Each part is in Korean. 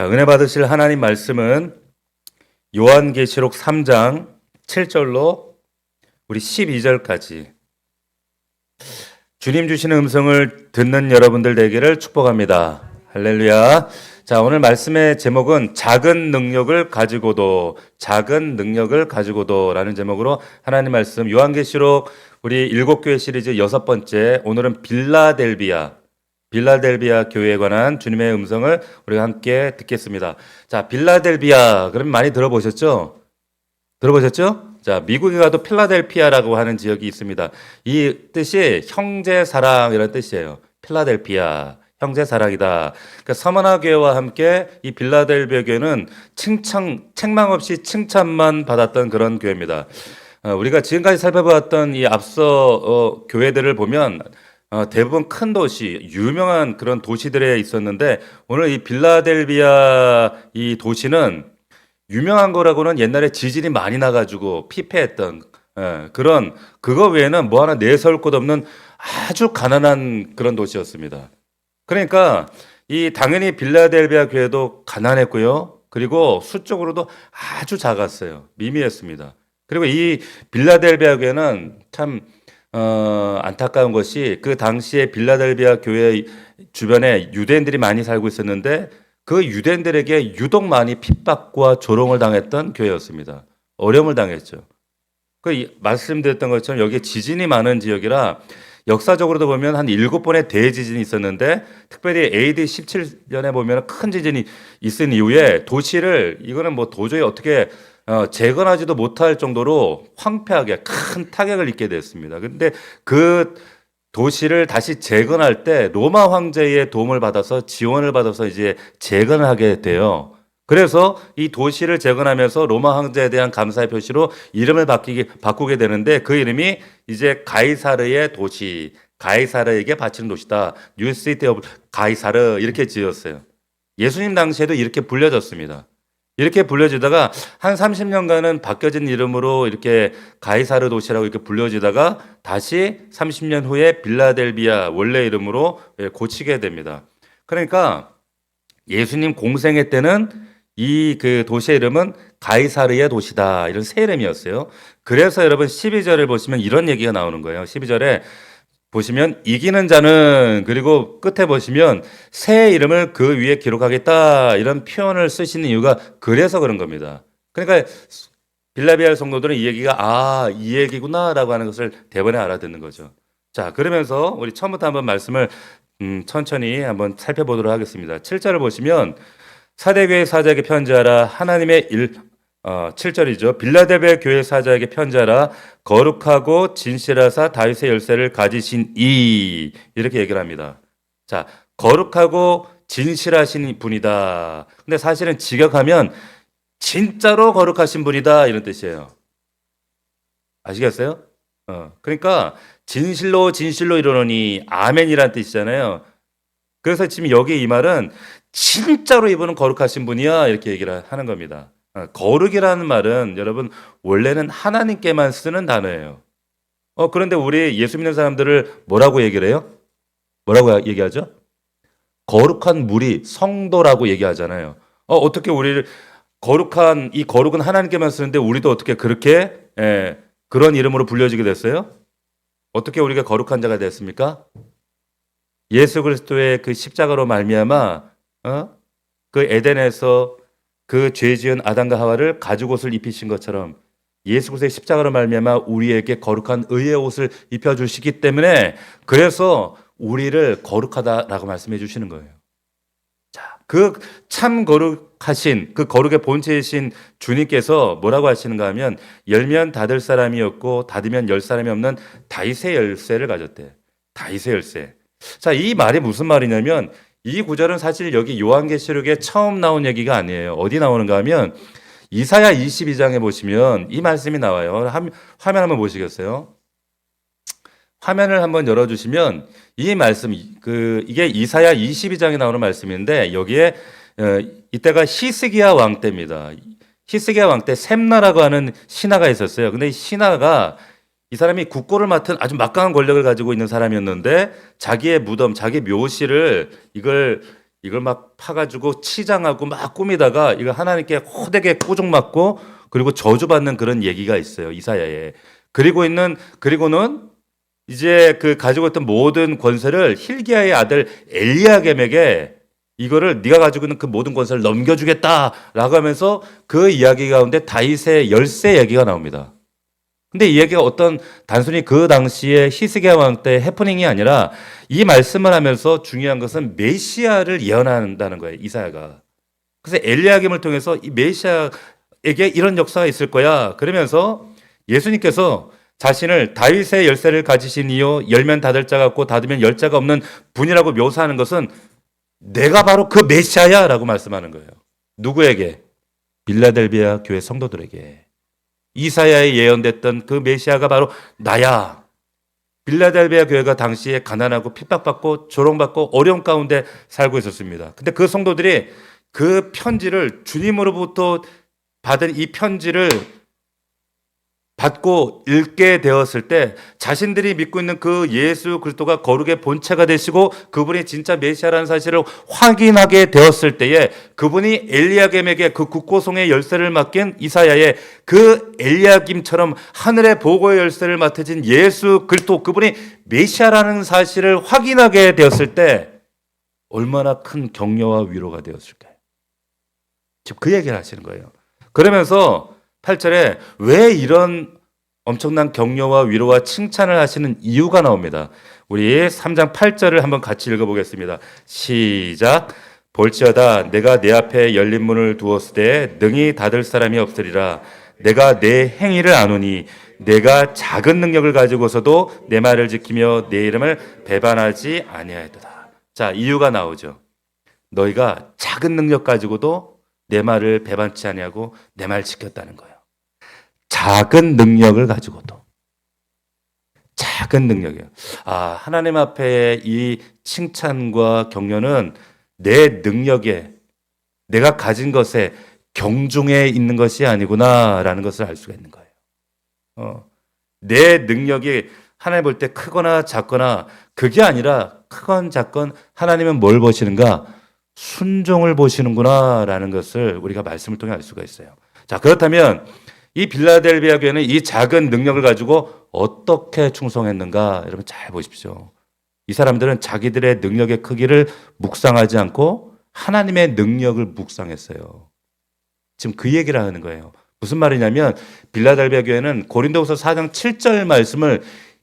은혜 받으실 하나님 말씀은 요한계시록 3장 7절로 우리 12절까지 주님 주시는 음성을 듣는 여러분들 되기를 축복합니다. 할렐루야. 자, 오늘 말씀의 제목은 작은 능력을 가지고도 라는 제목으로 하나님 말씀 요한계시록 우리 7교회 시리즈 6번째, 오늘은 빌라델비아 교회에 관한 주님의 음성을 우리가 함께 듣겠습니다. 자, 빌라델비아 그럼 많이 들어보셨죠? 자, 미국에 가도 필라델피아라고 하는 지역이 있습니다. 이 뜻이 형제사랑이라는 뜻이에요. 필라델피아, 형제사랑이다. 그러니까 서머나교회와 함께 이 빌라델비아 교회는 책망 없이 칭찬만 받았던 그런 교회입니다. 우리가 지금까지 살펴보았던 이 앞서 교회들을 보면 대부분 큰 도시, 유명한 그런 도시들에 있었는데 오늘 이 빌라델비아 이 도시는 유명한 거라고는 옛날에 지진이 많이 나가지고 피폐했던 그거 외에는 뭐 하나 내세울 것 없는 아주 가난한 그런 도시였습니다. 그러니까 이 당연히 빌라델비아 교회도 가난했고요. 그리고 수적으로도 아주 작았어요. 미미했습니다. 그리고 이 빌라델비아 교회는 참 안타까운 것이 그 당시에 빌라델비아 교회 주변에 유대인들이 많이 살고 있었는데 그 유대인들에게 유독 많이 핍박과 조롱을 당했던 교회였습니다. 어려움을 당했죠. 말씀드렸던 것처럼 여기에 지진이 많은 지역이라 역사적으로도 보면 한 7번의 대지진이 있었는데 특별히 AD 17년에 보면 큰 지진이 있은 이후에 도시를 이거는 뭐 도저히 어떻게 재건하지도 못할 정도로 황폐하게 큰 타격을 입게 됐습니다. 근데 그 도시를 다시 재건할 때 로마 황제의 도움을 받아서 지원을 받아서 이제 재건을 하게 돼요. 그래서 이 도시를 재건하면서 로마 황제에 대한 감사의 표시로 이름을 바꾸게 되는데 그 이름이 이제 가이사르의 도시, 가이사르에게 바치는 도시다. 뉴 시티 오브 가이사르 이렇게 지었어요. 예수님 당시에도 이렇게 불려졌습니다. 이렇게 불려지다가 한 30년간은 바뀌어진 이름으로 이렇게 가이사르 도시라고 이렇게 불려지다가 다시 30년 후에 빌라델비아 원래 이름으로 고치게 됩니다. 그러니까 예수님 공생애 때는 이 그 도시의 이름은 가이사르의 도시다. 이런 새 이름이었어요. 그래서 여러분 12절을 보시면 이런 얘기가 나오는 거예요. 12절에 보시면 이기는 자는 그리고 끝에 보시면 새 이름을 그 위에 기록하겠다 이런 표현을 쓰시는 이유가 그래서 그런 겁니다. 그러니까 빌라비아 성도들은 이 얘기가 이 얘기구나라고 하는 것을 대번에 알아듣는 거죠. 자, 그러면서 우리 처음부터 한번 말씀을 천천히 한번 살펴보도록 하겠습니다. 7절을 보시면 사대교회 사자에게 편지하라 하나님의 7절이죠. 빌라델비아 교회 사자에게 편지하라 거룩하고 진실하사 다윗의 열쇠를 가지신 이렇게 얘기를 합니다. 자, 거룩하고 진실하신 분이다. 근데 사실은 직역하면 진짜로 거룩하신 분이다 이런 뜻이에요. 아시겠어요? 그러니까 진실로 이르노니 아멘이란 뜻이잖아요. 그래서 지금 여기 이 말은 진짜로 이분은 거룩하신 분이야 이렇게 얘기를 하는 겁니다. 거룩이라는 말은 여러분 원래는 하나님께만 쓰는 단어예요. 그런데 우리 예수 믿는 사람들을 뭐라고 얘기를 해요? 뭐라고 얘기하죠? 거룩한 무리, 성도라고 얘기하잖아요. 어떻게 우리를 이 거룩은 하나님께만 쓰는데 우리도 어떻게 그렇게 그런 이름으로 불려지게 됐어요? 어떻게 우리가 거룩한 자가 됐습니까? 예수 그리스도의 그 십자가로 말미암아 그 에덴에서 그 죄지은 아담과 하와를 가죽 옷을 입히신 것처럼 예수 그리스도의 십자가로 말미암아 우리에게 거룩한 의의 옷을 입혀 주시기 때문에 그래서 우리를 거룩하다라고 말씀해 주시는 거예요. 자, 그 참 거룩하신 그 거룩의 본체이신 주님께서 뭐라고 하시는가 하면 열면 닫을 사람이 없고 닫으면 열 사람이 없는 다윗의 열쇠를 가졌대. 다윗의 열쇠. 자, 이 말이 무슨 말이냐면 이 구절은 사실 여기 요한계시록에 처음 나온 얘기가 아니에요. 어디 나오는가 하면 이사야 22장에 보시면 이 말씀이 나와요. 화면 한번 보시겠어요? 화면을 한번 열어주시면 이 말씀, 이게 이사야 22장에 나오는 말씀인데 여기에 이때가 히스기야 왕 때입니다. 히스기야 왕 때 셈나라고 하는 신하가 있었어요. 근데 이 신하가 이 사람이 국고를 맡은 아주 막강한 권력을 가지고 있는 사람이었는데 자기의 무덤, 자기 묘실을 이걸 이걸 막 파가지고 치장하고 막 꾸미다가 이거 하나님께 호되게 꾸중 맞고 그리고 저주받는 그런 얘기가 있어요. 이사야에. 그리고는 이제 그 가지고 있던 모든 권세를 hilkiah의 아들 엘리야겜에게 이거를 네가 가지고 있는 그 모든 권세를 넘겨주겠다라고 하면서 그 이야기 가운데 다윗의 열세 얘기가 나옵니다. 근데 이 얘기가 어떤 단순히 그 당시에 히스기야 왕 때 해프닝이 아니라 이 말씀을 하면서 중요한 것은 메시아를 예언한다는 거예요. 이사야가. 그래서 엘리야김을 통해서 이 메시아에게 이런 역사가 있을 거야. 그러면서 예수님께서 자신을 다윗의 열쇠를 가지신 이요 열면 닫을 자가 없고 닫으면 열 자가 없는 분이라고 묘사하는 것은 내가 바로 그 메시아야라고 말씀하는 거예요. 누구에게? 빌라델비아 교회 성도들에게. 이사야에 예언됐던 그 메시아가 바로 나야. 빌라델비아 교회가 당시에 가난하고 핍박받고 조롱받고 어려움 가운데 살고 있었습니다. 근데 그 성도들이 그 편지를 주님으로부터 받은 이 편지를 받고 읽게 되었을 때 자신들이 믿고 있는 그 예수 그리스도가 거룩의 본체가 되시고 그분이 진짜 메시아라는 사실을 확인하게 되었을 때에 그분이 엘리야김에게 그 국고송의 열쇠를 맡긴 이사야의 그 엘리야김처럼 하늘의 보고의 열쇠를 맡으신 예수 그리스도 그분이 메시아라는 사실을 확인하게 되었을 때 얼마나 큰 격려와 위로가 되었을까요? 지금 그 얘기를 하시는 거예요. 그러면서 8절에 왜 이런 엄청난 격려와 위로와 칭찬을 하시는 이유가 나옵니다. 우리 3장 8절을 한번 같이 읽어보겠습니다. 시작. 볼지어다 내가 내 앞에 열린 문을 두었을 때 능히 닫을 사람이 없으리라. 내가 내 행위를 아노니 내가 작은 능력을 가지고서도 내 말을 지키며 내 이름을 배반하지 아니하였도다. 자, 이유가 나오죠. 너희가 작은 능력 가지고도 내 말을 배반치 아니하고 내 말 지켰다는 거예요. 작은 능력을 가지고도. 작은 능력이에요. 아, 하나님 앞에 이 칭찬과 격려는 내 능력에, 내가 가진 것에 경중에 있는 것이 아니구나라는 것을 알 수가 있는 거예요. 내 능력이 하나님 볼 때 크거나 작거나 그게 아니라 크건 작건 하나님은 뭘 보시는가? 순종을 보시는구나라는 것을 우리가 말씀을 통해 알 수가 있어요. 자, 그렇다면 이 빌라델비아 교회는 이 작은 능력을 가지고 어떻게 충성했는가? 여러분 잘 보십시오. 이 사람들은 자기들의 능력의 크기를 묵상하지 않고 하나님의 능력을 묵상했어요. 지금 그 얘기를 하는 거예요. 무슨 말이냐면 빌라델비아 교회는 고린도후서 4장 7절 말씀을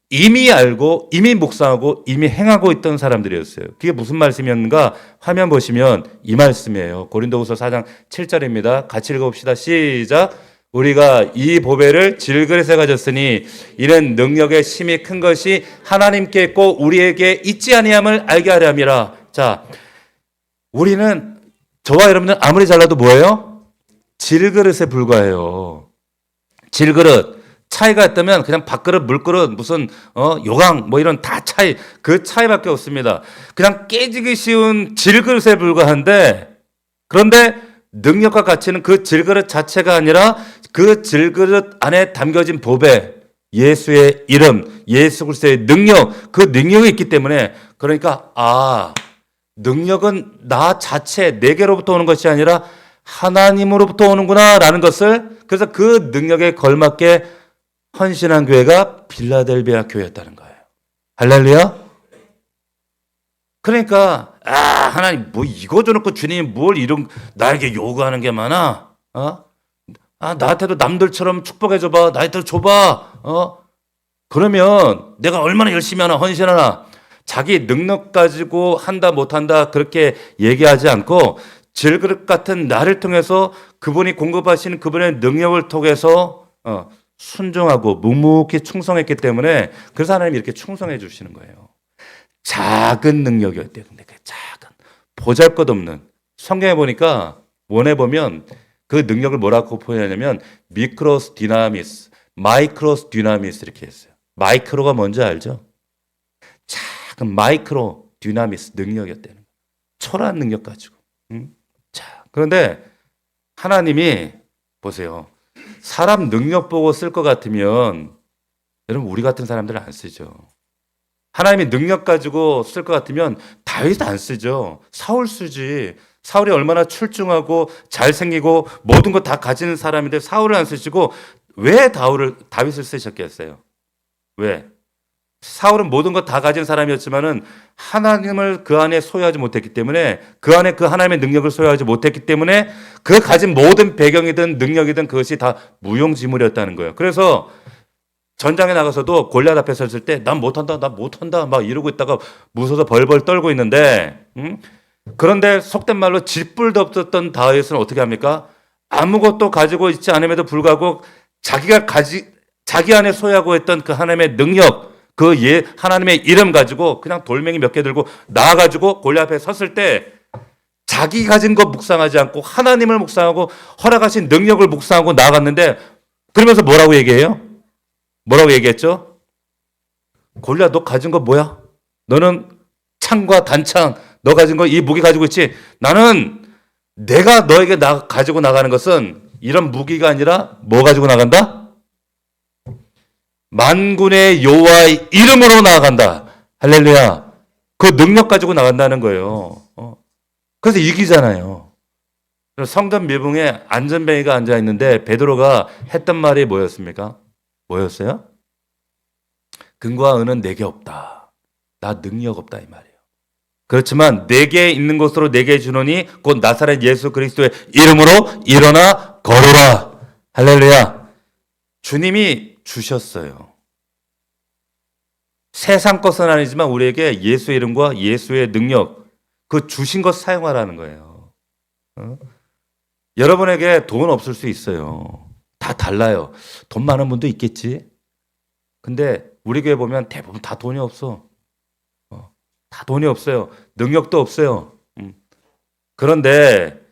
이미 알고 이미 묵상하고 이미 행하고 있던 사람들이었어요. 그게 무슨 말씀이었는가? 화면 보시면 이 말씀이에요. 고린도후서 4장 7절입니다. 같이 읽어봅시다. 시작. 우리가 이 보배를 질그릇에 가졌으니 이는 능력의 힘이 큰 것이 하나님께 있고 우리에게 있지 아니함을 알게 하려 함이라. 자, 우리는 저와 여러분들 아무리 잘나도 뭐예요? 질그릇에 불과해요. 질그릇. 차이가 있다면 그냥 밥그릇, 물그릇, 무슨 요강 뭐 이런 다 차이, 그 차이밖에 없습니다. 그냥 깨지기 쉬운 질그릇에 불과한데 그런데 능력과 가치는 그 질그릇 자체가 아니라 그 질그릇 안에 담겨진 보배, 예수의 이름, 예수 그리스도의 능력, 그 능력이 있기 때문에 그러니까 능력은 나 자체 내게로부터 오는 것이 아니라 하나님으로부터 오는구나라는 것을 그래서 그 능력에 걸맞게 헌신한 교회가 빌라델비아 교회였다는 거예요. 할렐루야. 그러니까 하나님 뭐 이거 줘놓고 주님이 뭘 이런 나에게 요구하는 게 많아? 나한테도 남들처럼 축복해줘봐. 나한테도 줘봐. 그러면 내가 얼마나 열심히 하나 헌신하나. 자기 능력 가지고 한다 못한다 그렇게 얘기하지 않고 질그릇 같은 나를 통해서 그분이 공급하시는 그분의 능력을 통해서 순종하고 묵묵히 충성했기 때문에 그래서 하나님이 이렇게 충성해 주시는 거예요. 작은 능력이었대요. 근데 그 작은 보잘것없는 성경에 보니까 원에 보면 그 능력을 뭐라고 표현하냐면 미크로스 디나미스, 마이크로스 디나미스 이렇게 했어요. 마이크로가 뭔지 알죠? 작은 마이크로 디나미스 능력이었대요. 초라한 능력 가지고. 자, 그런데 하나님이 보세요. 사람 능력 보고 쓸 것 같으면 여러분 우리 같은 사람들은 안 쓰죠. 하나님이 능력 가지고 쓸 것 같으면 다윗 안 쓰죠. 사울 쓰지. 사울이 얼마나 출중하고 잘생기고 모든 거 다 가지는 사람인데 사울을 안 쓰시고 왜 다윗을 쓰셨겠어요? 왜? 사울은 모든 거 다 가진 사람이었지만은 하나님을 그 안에 소유하지 못했기 때문에 그 안에 그 하나님의 능력을 소유하지 못했기 때문에 그 가진 모든 배경이든 능력이든 그것이 다 무용지물이었다는 거예요. 그래서 전장에 나가서도 골리앗 앞에 섰을 때 난 못한다, 난 못한다 막 이러고 있다가 무서워서 벌벌 떨고 있는데 그런데 속된 말로 쥐뿔도 없었던 다윗은 어떻게 합니까? 아무것도 가지고 있지 않음에도 불구하고 자기 안에 소유하고 있던 그 하나님의 능력 하나님의 이름 가지고 그냥 돌멩이 몇 개 들고 나와가지고 골리앗 앞에 섰을 때 자기 가진 것 묵상하지 않고 하나님을 묵상하고 허락하신 능력을 묵상하고 나아갔는데 그러면서 뭐라고 얘기해요? 뭐라고 얘기했죠? 골리앗 너 가진 거 뭐야? 너는 창과 단창 너 가진 거 이 무기 가지고 있지? 나는 내가 너에게 가지고 나가는 것은 이런 무기가 아니라 뭐 가지고 나간다? 만군의 여호와의 이름으로 나아간다. 할렐루야. 그 능력 가지고 나간다는 거예요. 그래서 이기잖아요. 성전 미붕에 안전뱅이가 앉아 있는데 베드로가 했던 말이 뭐였습니까? 뭐였어요? 금과 은은 내게 없다. 나 능력 없다 이 말이에요. 그렇지만 내게 있는 것으로 내게 주노니 곧 나사렛 예수 그리스도의 이름으로 일어나 걸어라. 할렐루야. 주님이 주셨어요. 세상 것은 아니지만 우리에게 예수의 이름과 예수의 능력, 그 주신 것 사용하라는 거예요. 여러분에게 돈 없을 수 있어요. 다 달라요. 돈 많은 분도 있겠지. 근데 우리 교회 보면 대부분 다 돈이 없어. 다 돈이 없어요. 능력도 없어요. 그런데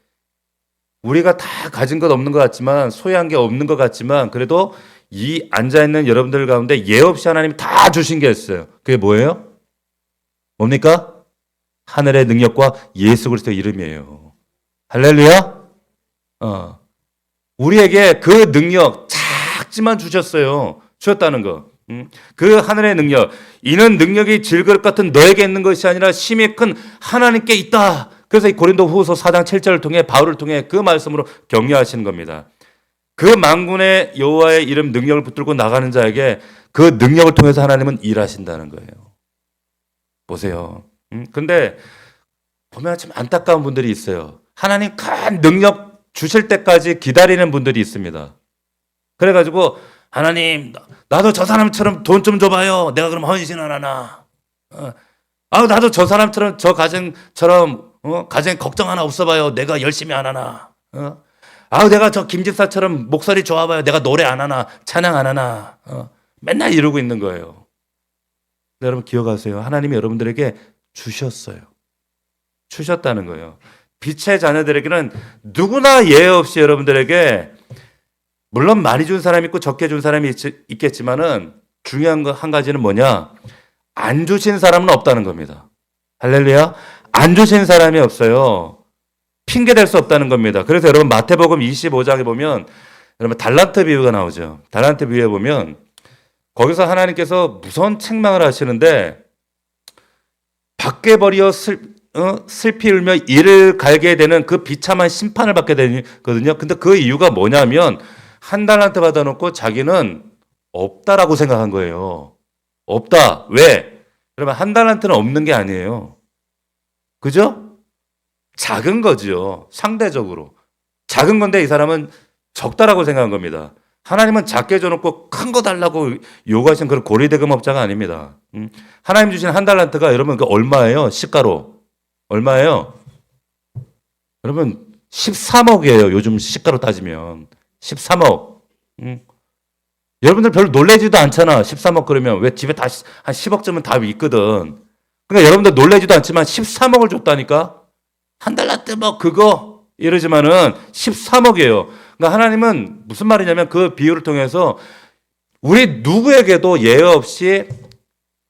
우리가 다 가진 것 없는 것 같지만 소유한 게 없는 것 같지만 그래도 이 앉아있는 여러분들 가운데 예 없이 하나님이 다 주신 게 있어요. 그게 뭐예요? 뭡니까? 하늘의 능력과 예수 그리스도의 이름이에요. 할렐루야. 우리에게 그 능력 작지만 주셨다는 거. 그 하늘의 능력, 이는 능력이 질그릇 같은 너에게 있는 것이 아니라 심히 큰 하나님께 있다. 그래서 이 고린도후서 4장 7절을 통해 바울을 통해 그 말씀으로 격려하시는 겁니다. 그 만군의 여호와의 이름 능력을 붙들고 나가는 자에게 그 능력을 통해서 하나님은 일하신다는 거예요. 보세요. 근데 보면 참 안타까운 분들이 있어요. 하나님 큰 능력 주실 때까지 기다리는 분들이 있습니다. 그래가지고 하나님 나도 저 사람처럼 돈 좀 줘봐요. 내가 그럼 헌신 안 하나. 나도 저 사람처럼 저 가정처럼 가정에 걱정 하나 없어봐요. 내가 열심히 안 하나. 내가 저 김집사처럼 목소리 좋아봐요. 내가 노래 안 하나, 찬양 안 하나. 맨날 이러고 있는 거예요. 여러분 기억하세요. 하나님이 여러분들에게 주셨다는 거예요. 빛의 자녀들에게는 누구나 예외 없이 여러분들에게 물론 많이 준 사람이 있고 적게 준 사람이 있겠지만은 중요한 거 한 가지는 뭐냐? 안 주신 사람은 없다는 겁니다. 할렐루야. 안 주신 사람이 없어요. 핑계 댈 수 없다는 겁니다. 그래서 여러분 마태복음 25장에 보면 여러분 달란트 비유가 나오죠. 달란트 비유에 보면 거기서 하나님께서 무서운 책망을 하시는데 밖에 버려 슬피 울며 이를 갈게 되는 그 비참한 심판을 받게 되거든요. 근데 그 이유가 뭐냐면 한 달란트 받아놓고 자기는 없다라고 생각한 거예요. 없다. 왜? 그러면 한 달란트는 없는 게 아니에요. 그죠? 작은 거지요. 상대적으로. 작은 건데 이 사람은 적다라고 생각한 겁니다. 하나님은 작게 줘놓고 큰 거 달라고 요구하신 그런 고리대금업자가 아닙니다. 하나님 주신 한 달란트가 여러분 그 얼마예요? 시가로. 얼마예요? 여러분 13억이에요. 요즘 시가로 따지면. 13억. 여러분들 별로 놀라지도 않잖아. 13억 그러면. 왜 집에 다 한 10억쯤은 다 있거든. 그러니까 여러분들 놀라지도 않지만 13억을 줬다니까? 한 달란트 뭐 그거 이러지만은 13억이에요. 그러니까 하나님은 무슨 말이냐면 그 비유를 통해서 우리 누구에게도 예외 없이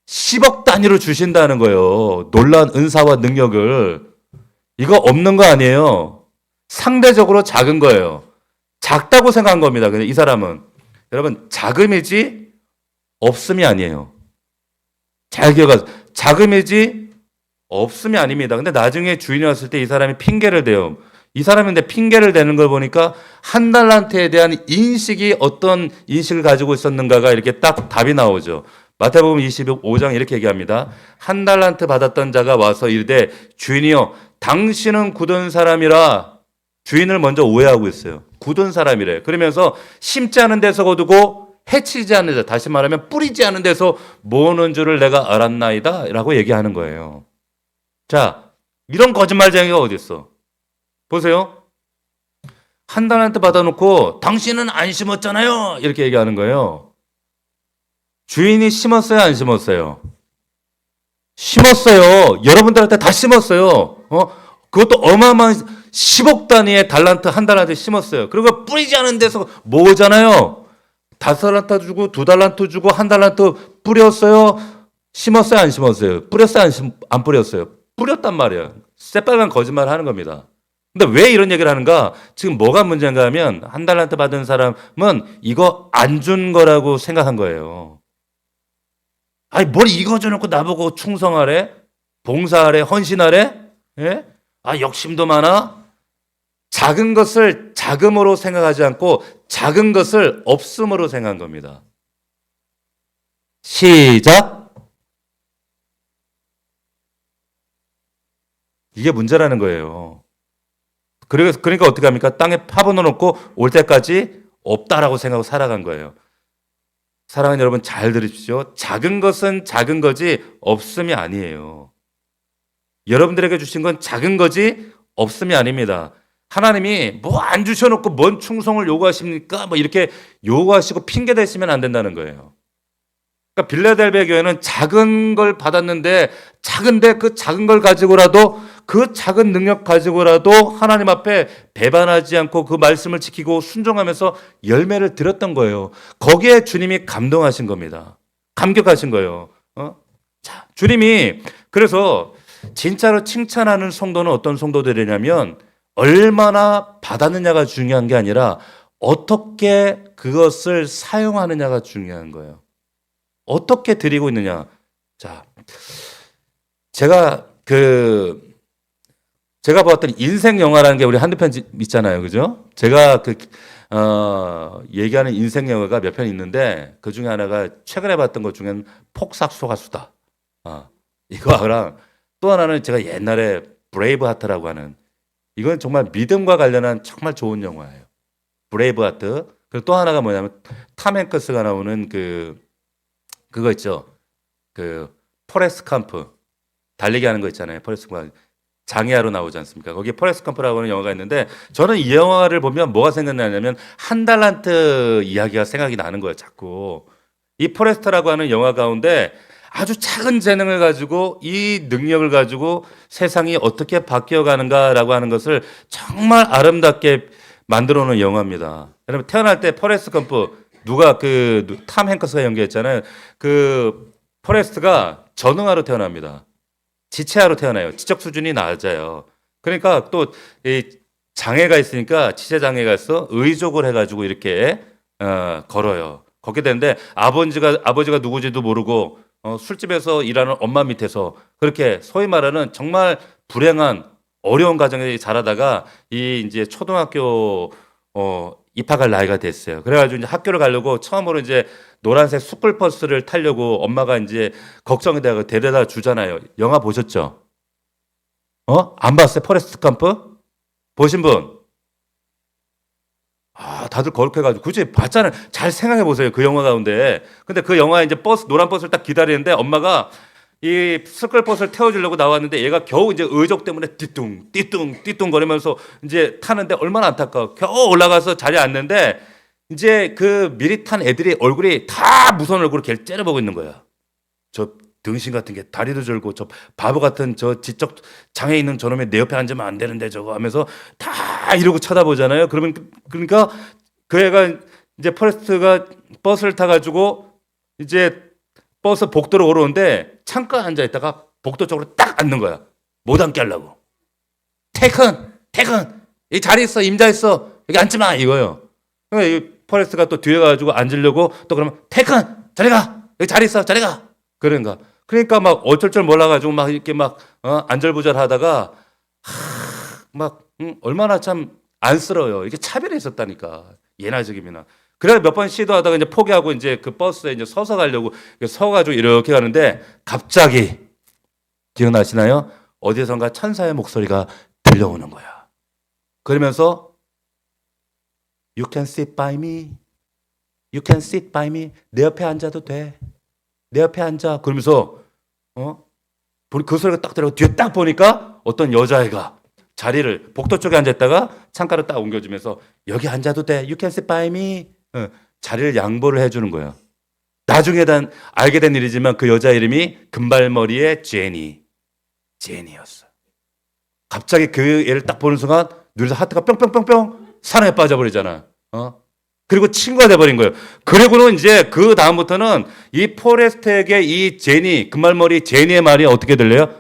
10억 단위로 주신다는 거예요. 놀라운 은사와 능력을. 이거 없는 거 아니에요. 상대적으로 작은 거예요. 작다고 생각한 겁니다. 근데 이 사람은 여러분 자금이지 없음이 아니에요. 잘 기억하세요. 자금이지 없음이 아닙니다. 근데 나중에 주인이 왔을 때 이 사람이 핑계를 대요. 이 사람인데 핑계를 대는 걸 보니까 한 달란트에 대한 인식이 어떤 인식을 가지고 있었는가가 이렇게 딱 답이 나오죠. 마태복음 25장 이렇게 얘기합니다. 한 달란트 받았던 자가 와서 이르되 주인이여 당신은 굳은 사람이라 주인을 먼저 오해하고 있어요. 굳은 사람이래. 그러면서 심지 않은 데서 거두고 해치지 않는 자, 다시 말하면 뿌리지 않은 데서 모으는 줄을 내가 알았나이다 라고 얘기하는 거예요. 자, 이런 거짓말쟁이가 어디 있어? 보세요. 한 달란트 받아놓고 당신은 안 심었잖아요. 이렇게 얘기하는 거예요. 주인이 심었어요? 안 심었어요? 심었어요. 여러분들한테 다 심었어요. 그것도 어마어마한 10억 단위의 달란트 한 달란트 심었어요. 그리고 뿌리지 않은 데서 모으잖아요. 5달란트 주고 2달란트 주고 한 달란트 뿌렸어요. 심었어요? 안 심었어요? 뿌렸어요? 안 뿌렸어요? 뿌렸단 말이에요. 새빨간 거짓말을 하는 겁니다. 근데 왜 이런 얘기를 하는가? 지금 뭐가 문제인가 하면 한 달란트 받은 사람은 이거 안 준 거라고 생각한 거예요. 아니 뭘 이거 줘놓고 나보고 충성하래? 봉사하래? 헌신하래? 예? 아 욕심도 많아? 작은 것을 자금으로 생각하지 않고 작은 것을 없음으로 생각한 겁니다. 시작. 이게 문제라는 거예요. 그러니까 어떻게 합니까? 땅에 파묻어 놓고 올 때까지 없다라고 생각하고 살아간 거예요. 사랑하는 여러분 잘 들으십시오. 작은 것은 작은 거지 없음이 아니에요. 여러분들에게 주신 건 작은 거지 없음이 아닙니다. 하나님이 뭐 안 주셔놓고 뭔 충성을 요구하십니까? 뭐 이렇게 요구하시고 핑계 대시면 안 된다는 거예요. 그러니까 빌라델비아 교회는 작은 걸 받았는데 작은데 그 작은 걸 가지고라도 그 작은 능력 가지고라도 하나님 앞에 배반하지 않고 그 말씀을 지키고 순종하면서 열매를 드렸던 거예요. 거기에 주님이 감동하신 겁니다. 감격하신 거예요. 자, 주님이 그래서 진짜로 칭찬하는 성도는 어떤 성도들이냐면 얼마나 받았느냐가 중요한 게 아니라 어떻게 그것을 사용하느냐가 중요한 거예요. 어떻게 드리고 있느냐. 자, 제가 보았던 인생 영화라는 게 우리 한두 편 있잖아요. 그죠? 제가 얘기하는 인생 영화가 몇 편 있는데 그 중에 하나가 최근에 봤던 것 중엔 폭삭소가수다. 이거랑 또 하나는 제가 옛날에 브레이브 하트라고 하는 이건 정말 믿음과 관련한 정말 좋은 영화예요. 브레이브 하트. 그리고 또 하나가 뭐냐면 탐 행크스가 나오는 그거 있죠. 포레스트 컴프 달리기 하는 거 있잖아요. 포레스트 컴프 장애하로 나오지 않습니까? 거기에 포레스트 컴프라고 하는 영화가 있는데 저는 이 영화를 보면 뭐가 생각나냐면 한 달란트 이야기가 생각이 나는 거예요. 자꾸 이 포레스트라고 하는 영화 가운데 아주 작은 재능을 가지고 이 능력을 가지고 세상이 어떻게 바뀌어가는가라고 하는 것을 정말 아름답게 만들어 놓은 영화입니다. 여러분 태어날 때 포레스트 컴프 누가 탐 행커스가 연기했잖아요. 포레스트가 전응아로 태어납니다. 지체아로 태어나요. 지적 수준이 낮아요. 그러니까 또 이 장애가 있으니까 지체 장애가 있어 의족을 해가지고 이렇게 걸어요. 걷게 되는데 아버지가 누구지도 모르고 술집에서 일하는 엄마 밑에서 그렇게 소위 말하는 정말 불행한 어려운 가정에 자라다가 이제 초등학교 입학할 나이가 됐어요. 그래가지고 이제 학교를 가려고 처음으로 이제 노란색 스쿨버스를 타려고 엄마가 이제 걱정이 돼서 데려다 주잖아요. 영화 보셨죠? 안 봤어요? 포레스트 컴프? 보신 분? 다들 거룩해가지고 굳이 봤잖아요. 잘 생각해 보세요. 그 영화 가운데. 근데 그 영화에 이제 노란 버스를 딱 기다리는데 엄마가 이 스쿨버스를 태워주려고 나왔는데 얘가 겨우 이제 의족 때문에 띠뚱 거리면서 이제 타는데 얼마나 안타까워. 겨우 올라가서 자리에 앉는데 이제 미리 탄 애들이 얼굴이 다 무서운 얼굴을 걔를 째려보고 있는 거야. 저 등신 같은 게 다리도 절고 저 바보 같은 저 지적 장애 있는 저놈이 내 옆에 앉으면 안 되는데 저거 하면서 다 이러고 쳐다보잖아요. 그러니까 그 애가 이제 포레스트가 버스를 타가지고 이제 버스 복도로 오르는데 창가에 앉아 있다가 복도 쪽으로 딱 앉는 거야. 못 앉게 하려고. 테이큰 이 자리 있어 임자 있어 여기 앉지 마 이거요. 그러니까 이 포레스트가 또 뒤에 가가지고 앉으려고 또 그러면 테이큰 저리 가 여기 자리 있어 저리 가 그런가. 그러니까 막 어쩔 줄 몰라가지고 막 이렇게 막 안절부절 하다가 막 얼마나 참 안쓰러워요. 이게 차별이 있었다니까. 예나적이면. 그래 몇 번 시도하다가 이제 포기하고 이제 그 버스에 이제 서서 가려고 서가지고 이렇게 가는데 갑자기 기억나시나요? 어디선가 천사의 목소리가 들려오는 거야. 그러면서 You can sit by me. You can sit by me. 내 옆에 앉아도 돼. 내 옆에 앉아. 그러면서 그 소리가 딱 들어가고 뒤에 딱 보니까 어떤 여자애가 자리를 복도 쪽에 앉았다가 창가로 딱 옮겨주면서 여기 앉아도 돼. You can sit by me. 자리를 양보를 해주는 거예요. 나중에 알게 된 일이지만 그 여자 이름이 금발머리의 제니였어. 갑자기 그 애를 딱 보는 순간 눈에서 하트가 뿅뿅뿅뿅 사랑에 빠져버리잖아. 그리고 친구가 돼버린 거예요. 그리고는 이제 그 다음부터는 이 포레스트에게 이 금발머리 제니의 말이 어떻게 들려요?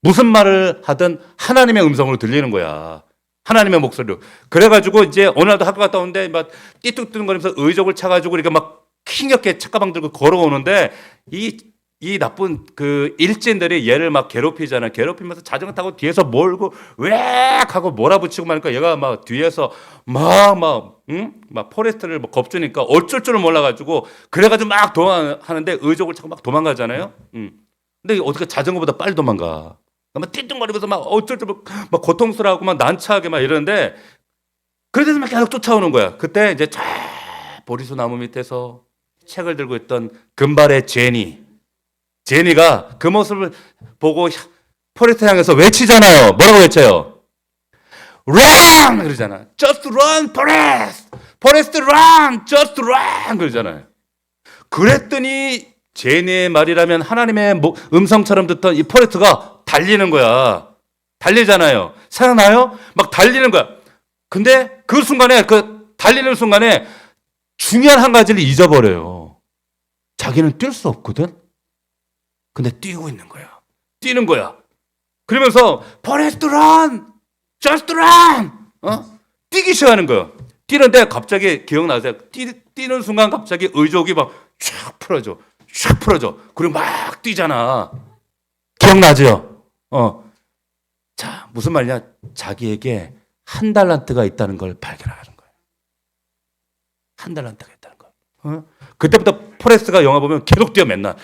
무슨 말을 하든 하나님의 음성으로 들리는 거야. 하나님의 목소리로. 그래가지고 이제 어느 날도 학교 갔다 오는데 막 띠뚝띠뚝거리면서 의족을 차가지고 이렇게 막 힘겹게 책가방 들고 걸어오는데 이 나쁜 그 일진들이 얘를 막 괴롭히잖아. 괴롭히면서 자전거 타고 뒤에서 몰고 웩 하고 몰아붙이고 말니까 얘가 막 뒤에서 막 포레스트를 막 겁주니까 어쩔 줄을 몰라가지고 그래가지고 막 도망하는데 의족을 차고 막 도망가잖아요. 근데 어떻게 자전거보다 빨리 도망가. 막 띠뚱거리면서 막 어쩔 줄 막 고통스러워하고 막 난처하게 막 이러는데 그래서 막 계속 쫓아오는 거야. 그때 이제 쫙 보리수 나무 밑에서 책을 들고 있던 금발의 제니가 그 모습을 보고 포레스트 향해서 외치잖아요. 뭐라고 외쳐요? Run! 그러잖아. Just run, Forest! Forest run! Just run! 그러잖아요. 그랬더니 제니의 말이라면 하나님의 음성처럼 듣던 이 포레스트가 달리는 거야. 달리잖아요. 생각나요? 막 달리는 거야. 근데 그 순간에 달리는 순간에 중요한 한 가지를 잊어버려요. 자기는 뛸 수 없거든. 근데 뛰고 있는 거야. 뛰는 거야. 그러면서 Forest run! Just run! 뛰기 시작하는 거예요. 뛰는데 갑자기 기억나세요? 뛰는 순간 갑자기 의족이 막 쫙 풀어져. 쫙 풀어져. 그리고 막 뛰잖아. 기억나죠? 자, 무슨 말이냐? 자기에게 한 달란트가 있다는 걸 발견하는 거예요. 한 달란트가 있다는 거. 그때부터 포레스트가 영화 보면 계속 뛰어 맨날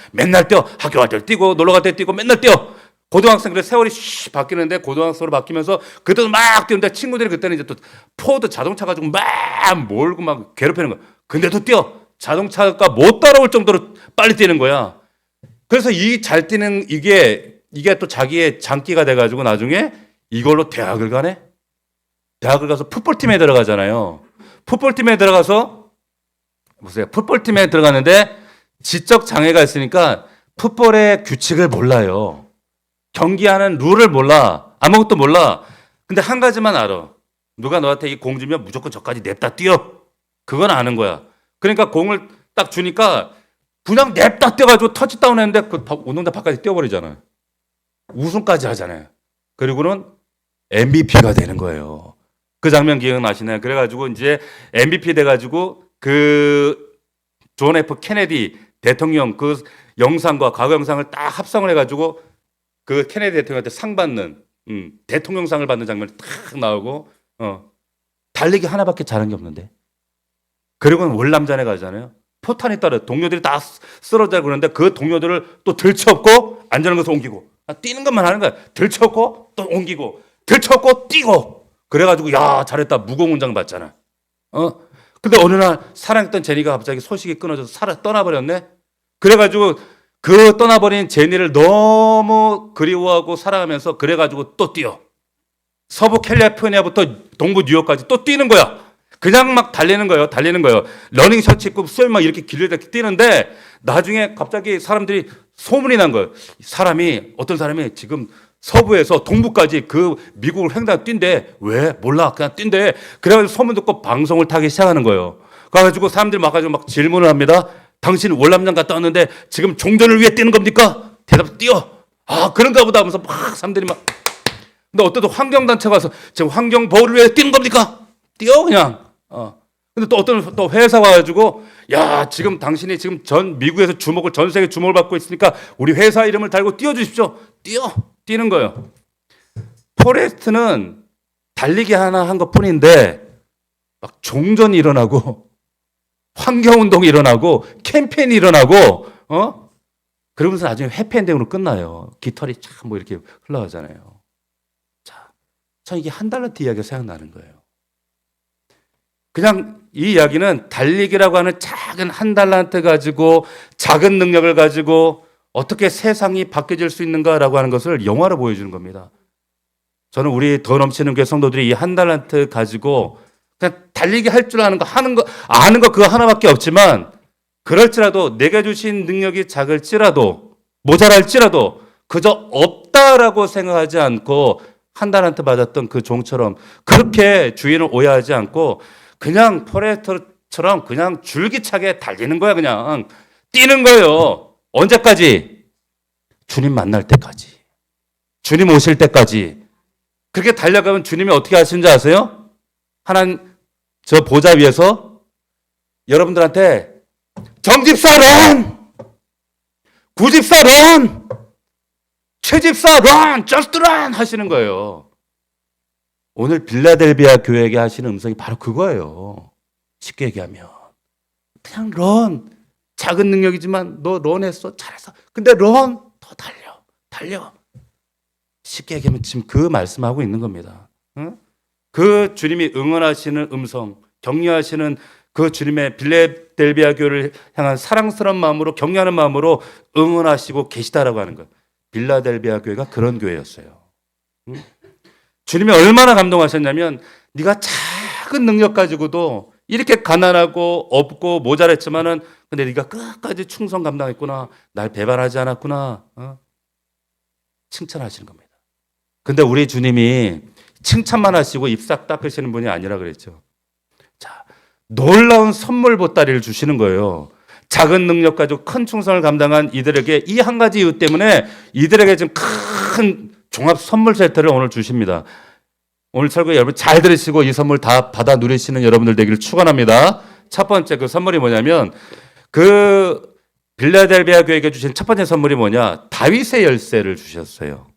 뛰어. 학교 갈 때 뛰고 놀러 갈 때 뛰고 맨날 뛰어. 고등학생들의 세월이 바뀌는데 고등학생으로 바뀌면서 그때도 막 뛰는데 친구들이 그때는 이제 또 포드 자동차 가지고 막 몰고 막 괴롭히는 거야. 근데도 뛰어. 자동차가 못 따라올 정도로 빨리 뛰는 거야. 그래서 이 잘 뛰는 이게 또 자기의 장기가 돼가지고 나중에 이걸로 대학을 가네? 대학을 가서 풋볼팀에 들어가잖아요. 풋볼팀에 들어가서, 보세요. 풋볼팀에 들어가는데 지적 장애가 있으니까 풋볼의 규칙을 몰라요. 경기하는 룰을 몰라. 아무것도 몰라. 근데 한 가지만 알아. 누가 너한테 이 공 주면 무조건 저까지 냅다 뛰어. 그건 아는 거야. 그러니까 공을 딱 주니까 그냥 냅다 뛰어가지고 터치다운 했는데 그 운동장 바깥에 뛰어버리잖아요. 우승까지 하잖아요. 그리고는 MVP가 되는 거예요. 그 장면 기억나시나요? 그래가지고 이제 MVP 돼가지고 그 존 F 케네디 대통령 그 영상과 과거 영상을 딱 합성을 해가지고 그 케네디 대통령한테 상 받는 대통령상을 받는 장면이 딱 나오고 달리기 하나밖에 잘한 게 없는데 그리고는 월남전에 가잖아요. 포탄이 따라 동료들이 다 쓰러져 그러는데 그 동료들을 또 들쳐업고 안전한 것을 옮기고 뛰는 것만 하는 거야. 들쳐업고 또 옮기고 들쳐업고 뛰고 그래가지고 야 잘했다 무공훈장 받잖아. 근데 어느 날 사랑했던 제니가 갑자기 소식이 끊어져서 떠나버렸네. 그래가지고 그 떠나버린 제니를 너무 그리워하고 사랑하면서 그래가지고 또 뛰어. 서부 캘리포니아부터 동부 뉴욕까지 또 뛰는 거야. 그냥 막 달리는 거예요. 러닝 셔츠 입고 수염 막 이렇게 길게 뛰는데 나중에 갑자기 사람들이 소문이 난 거예요. 어떤 사람이 지금 서부에서 동부까지 그 미국을 횡단 뛴대. 왜? 몰라. 그냥 뛴대. 그래가지고 소문 듣고 방송을 타기 시작하는 거예요. 그래가지고 사람들이 막 가지고 막 질문을 합니다. 당신 월남전 갔다 왔는데 지금 종전을 위해 뛰는 겁니까? 대답 뛰어. 아 그런가 보다 하면서 막 사람들이 막. 근데 어떤 환경단체 가서 지금 환경 보호를 위해 뛰는 겁니까? 뛰어 그냥. 근데 또 어떤 또 회사 와가지고 야 지금 당신이 지금 전 미국에서 주목을 전 세계 주목을 받고 있으니까 우리 회사 이름을 달고 띄워주십시오. 뛰는 거예요. 포레스트는 달리기 하나 한 것뿐인데 막 종전이 일어나고 환경운동이 일어나고 캠페인이 일어나고 그러면서 나중에 해피엔딩으로 끝나요. 깃털이 참 뭐 이렇게 흘러가잖아요. 자, 전 이게 한 달란트 이야기가 생각나는 거예요. 그냥 이 이야기는 달리기라고 하는 작은 한 달란트 가지고 작은 능력을 가지고 어떻게 세상이 바뀌어질 수 있는가라고 하는 것을 영화로 보여주는 겁니다. 저는 우리 더 넘치는 교회 성도들이 이 한 달란트 가지고 그냥 달리기 할 줄 아는 거 아는 거 그거 하나밖에 없지만 그럴지라도 내가 주신 능력이 작을지라도 모자랄지라도 그저 없다라고 생각하지 않고 한 달란트 받았던 그 종처럼 그렇게 주인을 오해하지 않고 그냥 포레스터처럼 그냥 줄기차게 달리는 거야. 그냥 뛰는 거예요. 언제까지? 주님 만날 때까지. 주님 오실 때까지. 그렇게 달려가면 주님이 어떻게 하시는지 아세요? 하나님 저 보좌 위에서 여러분들한테 정집사 런! 구집사 런! 최집사 런! 저스트 런! 하시는 거예요. 오늘 빌라델비아 교회에게 하시는 음성이 바로 그거예요. 쉽게 얘기하면 그냥 런 작은 능력이지만 너 런했어 잘했어. 근데 런 더 달려. 쉽게 얘기하면 지금 그 말씀하고 있는 겁니다. 응? 그 주님이 응원하시는 음성, 격려하시는 그 주님의 빌라델비아 교회를 향한 사랑스러운 마음으로 격려하는 마음으로 응원하시고 계시다라고 하는 거예요. 빌라델비아 교회가 그런 교회였어요. 응? 주님이 얼마나 감동하셨냐면 네가 작은 능력 가지고도 이렇게 가난하고 없고 모자랐지만은 근데 네가 끝까지 충성 감당했구나. 날 배반하지 않았구나. 칭찬하시는 겁니다. 근데 우리 주님이 칭찬만 하시고 입싹 닦으시는 분이 아니라 그랬죠. 자, 놀라운 선물 보따리를 주시는 거예요. 작은 능력 가지고 큰 충성을 감당한 이들에게 이 한 가지 이유 때문에 이들에게 지금 큰 종합 선물 세트를 오늘 주십니다. 오늘 설교 여러분 잘 들으시고 이 선물 다 받아 누리시는 여러분들 되기를 축원합니다. 첫 번째 그 선물이 뭐냐면 그 빌라델비아 교회에게 주신 첫 번째 선물이 뭐냐? 다윗의 열쇠를 주셨어요.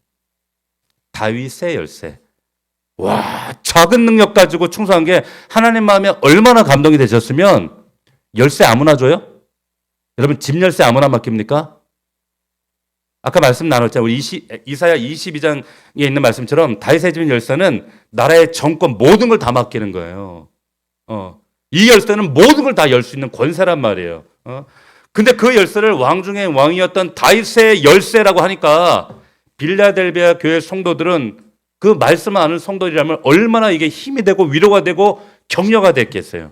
다윗의 열쇠. 와, 작은 능력 가지고 충성한 게 하나님 마음에 얼마나 감동이 되셨으면 열쇠 아무나 줘요? 여러분 집 열쇠 아무나 맡깁니까? 아까 말씀 나눴잖아요. 우리 이사야 22장에 있는 말씀처럼 다윗의 집 열쇠는 나라의 정권 모든 걸 다 맡기는 거예요. 이 열쇠는 모든 걸 다 열 수 있는 권세란 말이에요. 근데 그 열쇠를 왕 중에 왕이었던 다윗의 열쇠라고 하니까 빌라델비아 교회 성도들은 그 말씀을 아는 성도들이라면 얼마나 이게 힘이 되고 위로가 되고 격려가 됐겠어요.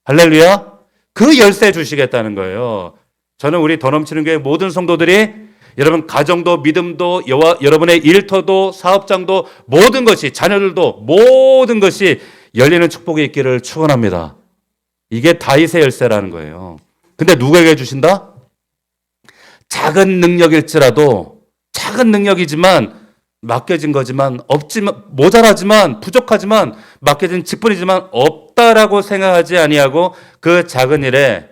할렐루야. 그 열쇠 주시겠다는 거예요. 저는 우리 더 넘치는 교회 모든 성도들이 여러분 가정도 믿음도 여러분의 일터도 사업장도 모든 것이 자녀들도 모든 것이 열리는 축복이 있기를 축원합니다. 이게 다윗의 열쇠라는 거예요. 근데 누구에게 주신다? 작은 능력일지라도 작은 능력이지만 맡겨진 거지만 없지만 모자라지만 부족하지만 맡겨진 직분이지만 없다라고 생각하지 아니하고 그 작은 일에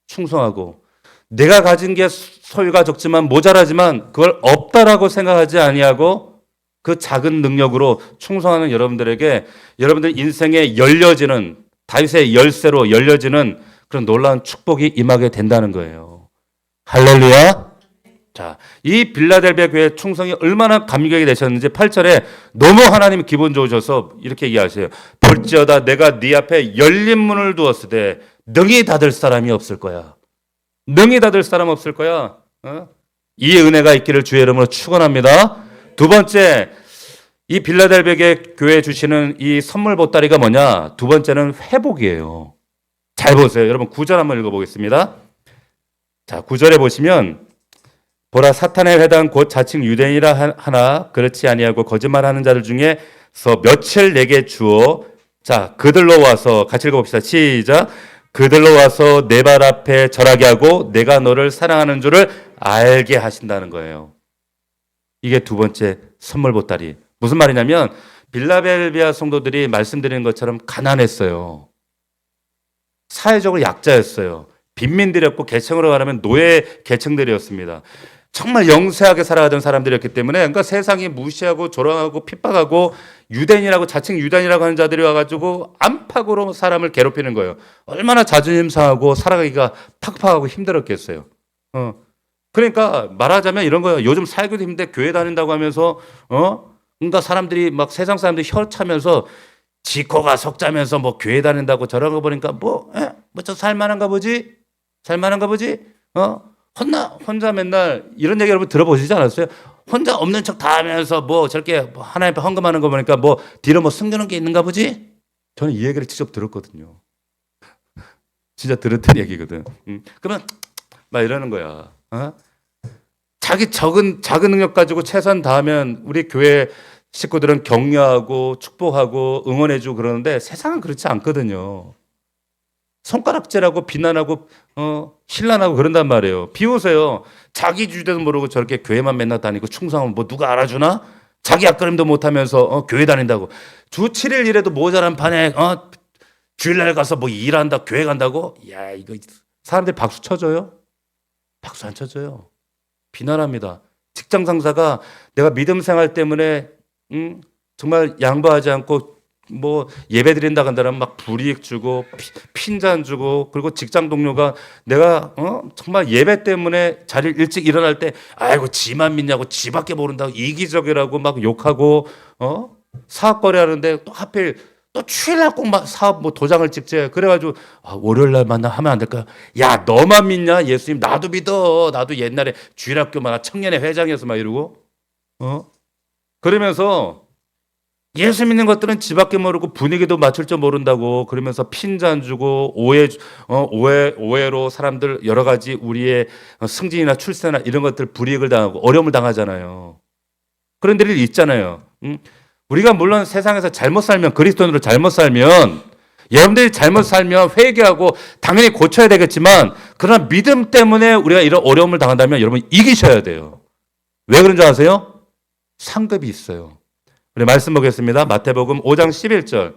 충성하고 내가 가진 게 소유가 적지만 모자라지만 그걸 없다라고 생각하지 아니하고 그 작은 능력으로 충성하는 여러분들에게 여러분들 인생에 열려지는 다윗의 열쇠로 열려지는 그런 놀라운 축복이 임하게 된다는 거예요. 할렐루야. 자, 이 빌라델비아 교회 충성이 얼마나 감격이 되셨는지 8절에 너무 하나님이 기분 좋으셔서 이렇게 얘기하세요. 볼지어다 내가 네 앞에 열린 문을 두었으되 능히 닫을 사람이 없을 거야. 능히 닫을 사람 없을 거야. 이 은혜가 있기를 주의 이름으로 축원합니다. 두 번째, 이 빌라델비아 교회에 주시는 이 선물 보따리가 뭐냐? 두 번째는 회복이에요. 잘 보세요. 여러분 9절 한번 읽어보겠습니다. 자, 9절에 보시면 보라 사탄의 회당 곧 자칭 유대인이라 하나 그렇지 아니하고 거짓말하는 자들 중에서 며칠 내게 주어 자 그들로 와서 같이 읽어봅시다. 시작. 그들로 와서 내 발 앞에 절하게 하고 내가 너를 사랑하는 줄을 알게 하신다는 거예요. 이게 두 번째 선물 보따리. 무슨 말이냐면 빌라델비아 성도들이 말씀드리는 것처럼 가난했어요. 사회적으로 약자였어요. 빈민들이었고 계층으로 말하면 노예 계층들이었습니다. 정말 영세하게 살아가던 사람들이었기 때문에 그러니까 세상이 무시하고 조롱하고 핍박하고 유대인이라고 자칭 유대인이라고 하는 자들이 와가지고 안팎으로 사람을 괴롭히는 거예요. 얼마나 자존심 상하고 살아가기가 팍팍하고 힘들었겠어요. 그러니까 말하자면 이런 거예요. 요즘 살기도 힘든데 교회 다닌다고 하면서 그러니까 사람들이 막 세상 사람들이 혀 차면서 지코가 속자면서 뭐 교회 다닌다고 저런 거 보니까 뭐 저 살만한가 보지? 살만한가 보지? 혼자 맨날 이런 얘기 여러분 들어보시지 않았어요? 혼자 없는 척 다 하면서 뭐 저렇게 뭐 하나님 앞에 헌금하는 거 보니까 뭐 뒤로 뭐 숨겨놓은 게 있는가 보지? 저는 이 얘기를 직접 들었거든요. 진짜 들었던 얘기거든. 그러면 막 이러는 거야. 자기 작은 능력 가지고 최선 다하면 우리 교회 식구들은 격려하고 축복하고 응원해주고 그러는데 세상은 그렇지 않거든요. 손가락질하고 비난하고 신란하고 그런단 말이에요. 비웃어요. 자기 주제도 모르고 저렇게 교회만 맨날 다니고 충성하면 뭐 누가 알아주나? 자기 앞가림도 못하면서 교회 다닌다고. 주 7일 일해도 모자란 판에 주일날 가서 뭐 일한다 교회 간다고? 야 이거 사람들이 박수 쳐줘요? 박수 안 쳐줘요. 비난합니다. 직장 상사가 내가 믿음 생활 때문에 정말 양보하지 않고 뭐 예배 드린다 간다면 막 불이익 주고 핀잔 주고 그리고 직장 동료가 내가 정말 예배 때문에 자리를 일찍 일어날 때 아이고 지만 믿냐고 지밖에 모른다고 이기적이라고 막 욕하고 사업 거래하는데 또 하필 또 주일날 꼭 막 사업 뭐 도장을 찍지 그래가지고 월요일 날 만나 하면 안 될까요? 야 너만 믿냐 예수님 나도 믿어 나도 옛날에 주일학교 막 청년회 회장이어서 막 이러고 그러면서 예수 믿는 것들은 지밖에 모르고 분위기도 맞출 줄 모른다고 그러면서 핀잔 주고 오해로 사람들 여러 가지 우리의 승진이나 출세나 이런 것들 불이익을 당하고 어려움을 당하잖아요. 그런 일이 있잖아요. 우리가 물론 세상에서 잘못 살면 그리스도인으로 잘못 살면 여러분들이 잘못 살면 회개하고 당연히 고쳐야 되겠지만 그러나 믿음 때문에 우리가 이런 어려움을 당한다면 여러분 이기셔야 돼요. 왜 그런 줄 아세요? 상급이 있어요. 우리 말씀 보겠습니다. 마태복음 5장 11절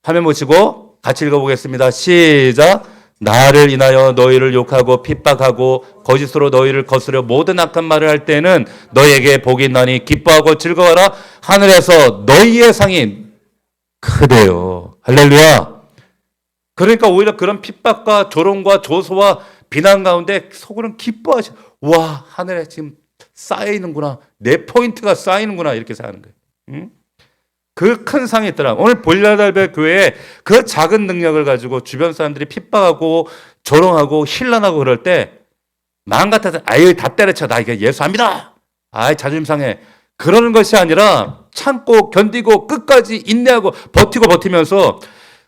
화면 보시고 같이 읽어보겠습니다. 시작. 나를 인하여 너희를 욕하고 핍박하고 거짓으로 너희를 거스려 모든 악한 말을 할 때는 너희에게 복이 있나니 기뻐하고 즐거워라. 하늘에서 너희의 상이 크대요. 할렐루야. 그러니까 오히려 그런 핍박과 조롱과 조소와 비난 가운데 속으로는 기뻐하시. 와 하늘에 지금 쌓이는구나. 내 포인트가 쌓이는구나 이렇게 생각하는 거예요. 그 큰 상이 있더라. 오늘 빌라델비아 교회에 그 작은 능력을 가지고 주변 사람들이 핍박하고 조롱하고 신란하고 그럴 때 마음 같아서 아유 다 때려쳐 나 이거 예수 안 믿어. 아이 자존심 상해. 그러는 것이 아니라 참고 견디고 끝까지 인내하고 버티면서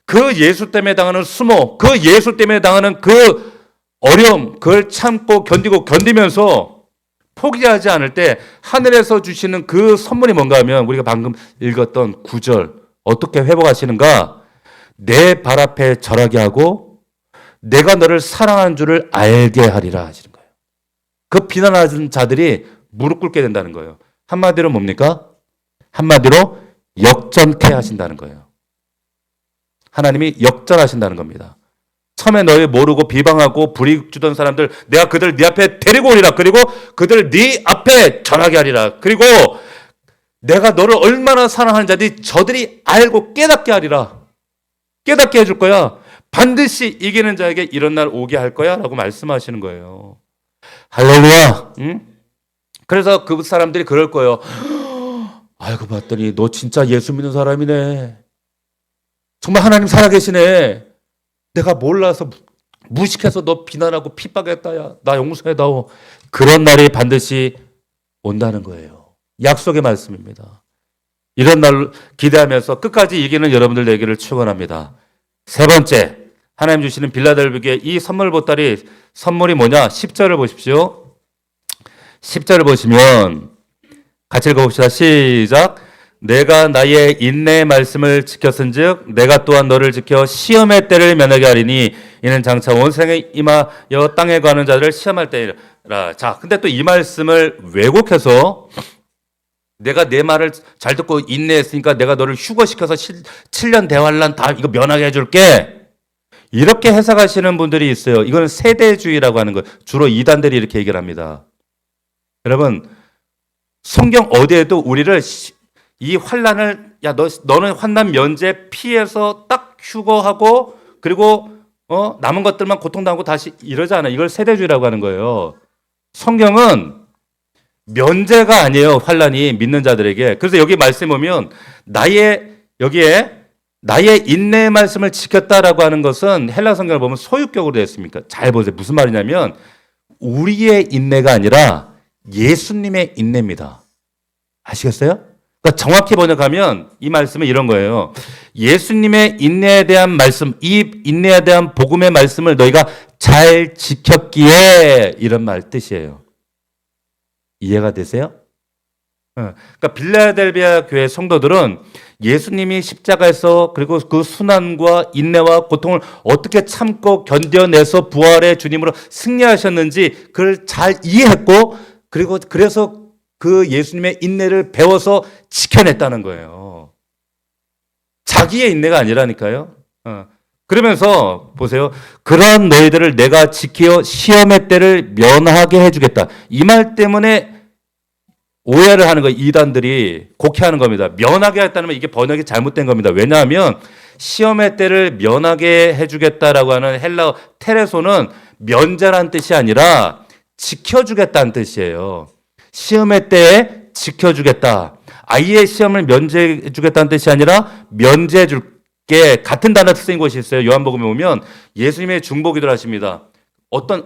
그 예수 때문에 당하는 수모, 그 예수 때문에 당하는 그 어려움, 그걸 참고 견디고 견디면서 포기하지 않을 때 하늘에서 주시는 그 선물이 뭔가 하면 우리가 방금 읽었던 9절 어떻게 회복하시는가? 내 발 앞에 절하게 하고 내가 너를 사랑하는 줄을 알게 하리라 하시는 거예요. 그 비난하는 자들이 무릎 꿇게 된다는 거예요. 한마디로 뭡니까? 한마디로 역전케 하신다는 거예요. 하나님이 역전하신다는 겁니다. 처음에 너희 모르고 비방하고 불이익 주던 사람들 내가 그들 네 앞에 데리고 오리라. 그리고 그들 네 앞에 전하게 하리라. 그리고 내가 너를 얼마나 사랑하는지 저들이 알고 깨닫게 하리라. 깨닫게 해줄 거야. 반드시 이기는 자에게 이런 날 오게 할 거야 라고 말씀하시는 거예요. 할렐루야. 그래서 그 사람들이 그럴 거예요. 알고 봤더니 너 진짜 예수 믿는 사람이네. 정말 하나님 살아계시네. 내가 몰라서 무식해서 너 비난하고 핍박했다. 야, 나 용서해다오. 그런 날이 반드시 온다는 거예요. 약속의 말씀입니다. 이런 날 기대하면서 끝까지 이기는 여러분들 되기를 축원합니다. 세 번째, 하나님 주시는 빌라델비아의 이 선물 보따리 선물이 뭐냐? 10절을 보십시오. 10절을 보시면 같이 읽어봅시다. 시작. 내가 나의 인내의 말씀을 지켰은즉 내가 또한 너를 지켜 시험의 때를 면하게 하리니 이는 장차 온 생에 임하여 땅에 가는 자들을 시험할 때라. 자, 근데 또 이 말씀을 왜곡해서 내가 내 말을 잘 듣고 인내했으니까 내가 너를 휴거시켜서 7년 대환란 다 이거 면하게 해줄게. 이렇게 해석하시는 분들이 있어요. 이거는 세대주의라고 하는 거예요. 주로 이단들이 이렇게 얘기를 합니다. 여러분, 성경 어디에도 우리를 이 환난을 너는 환난 면제 피해서 딱 휴거하고 그리고 남은 것들만 고통당하고 다시 이러지 않아요. 이걸 세대주의라고 하는 거예요. 성경은 면제가 아니에요. 환난이 믿는 자들에게. 그래서 여기 말씀 보면 여기에 나의 인내의 말씀을 지켰다라고 하는 것은 헬라 성경을 보면 소유격으로 되어 있습니까? 잘 보세요. 무슨 말이냐면 우리의 인내가 아니라 예수님의 인내입니다. 아시겠어요? 그러니까 정확히 번역하면 이 말씀은 이런 거예요. 예수님의 인내에 대한 말씀, 이 인내에 대한 복음의 말씀을 너희가 잘 지켰기에 이런 말 뜻이에요. 이해가 되세요? 그러니까 빌라델비아 교회 성도들은 예수님이 십자가에서 그리고 그 순환과 인내와 고통을 어떻게 참고 견뎌내서 부활의 주님으로 승리하셨는지 그걸 잘 이해했고 그리고 그래서 그 예수님의 인내를 배워서 지켜냈다는 거예요. 자기의 인내가 아니라니까요. 그러면서 보세요. 그러한 너희들을 내가 지키어 시험의 때를 면하게 해주겠다. 이 말 때문에 오해를 하는 거예요. 이단들이 곡해하는 겁니다. 면하게 했다는 건 이게 번역이 잘못된 겁니다. 왜냐하면 시험의 때를 면하게 해주겠다라고 하는 헬라어 테레소는 면제란 뜻이 아니라 지켜주겠다는 뜻이에요. 시험의 때에 지켜주겠다. 아이의 시험을 면제해주겠다는 뜻이 아니라 면제해줄게. 같은 단어 쓰인 곳이 있어요. 요한복음에 보면 예수님의 중보기도를 하십니다.